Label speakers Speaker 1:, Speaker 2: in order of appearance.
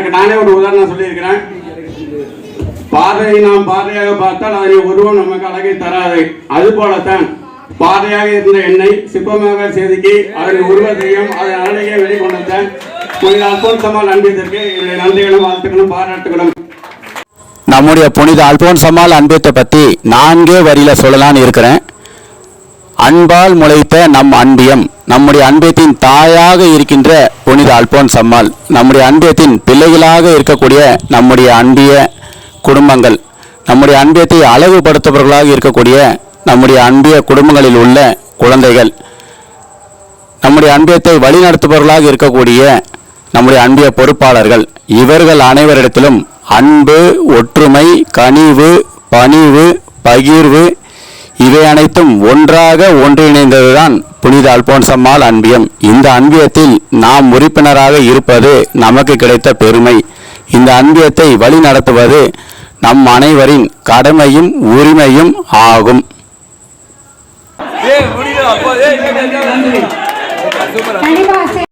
Speaker 1: எனக்கு நானே ஒரு உதாரணம் சொல்லியிருக்கிறேன். பாதையை நாம் பாதையாக பார்த்தால் அதன் உருவம் நமக்கு அழகை தராது. அது போலத்தான் பாதையாக இருந்த என்னை சிற்பமாக செதுக்கி அதன் உருவத்தையும் அதன் அழகையை வெளிக்கொண்டு புனித அல்போன்ஸ் அம்மாள் அன்பியத்திற்கு என்னுடைய நன்றிகளும் வாழ்த்துக்களும் பாராட்டுகளும்.
Speaker 2: நம்முடைய புனித அல்போன்ஸ் அம்மாள் அன்பியத்தை பற்றி 4 வரியில சொல்லலான்னு இருக்கிறேன். அன்பால் முளைத்த நம் அன்பியம், நம்முடைய அன்பியத்தின் தாயாக இருக்கின்ற புனித அல்போன்ஸ் அம்மாள், நம்முடைய அன்பியத்தின் பிள்ளைகளாக இருக்கக்கூடிய நம்முடைய அன்பிய குடும்பங்கள், நம்முடைய அன்பியத்தை அழகுபடுத்துபவர்களாக இருக்கக்கூடிய நம்முடைய அன்பிய குடும்பங்களில் உள்ள குழந்தைகள், நம்முடைய அன்பியத்தை வழிநடத்துபவர்களாக இருக்கக்கூடிய நம்முடைய அன்பிய பொறுப்பாளர்கள், இவர்கள் அனைவரிடத்திலும் அன்பு, ஒற்றுமை, கனிவு, பணிவு, பகிர்வு இவை அனைத்தும் ஒன்றாக ஒன்றிணைந்ததுதான் புனித அல்போன்ஸ் அம்மாள் அன்பியம். இந்த அன்பியத்தில் நாம் உறுப்பினராக இருப்பது நமக்கு கிடைத்த பெருமை. இந்த அன்பியத்தை வழி நடத்துவது நம் அனைவரின் கடமையும் உரிமையும் ஆகும்.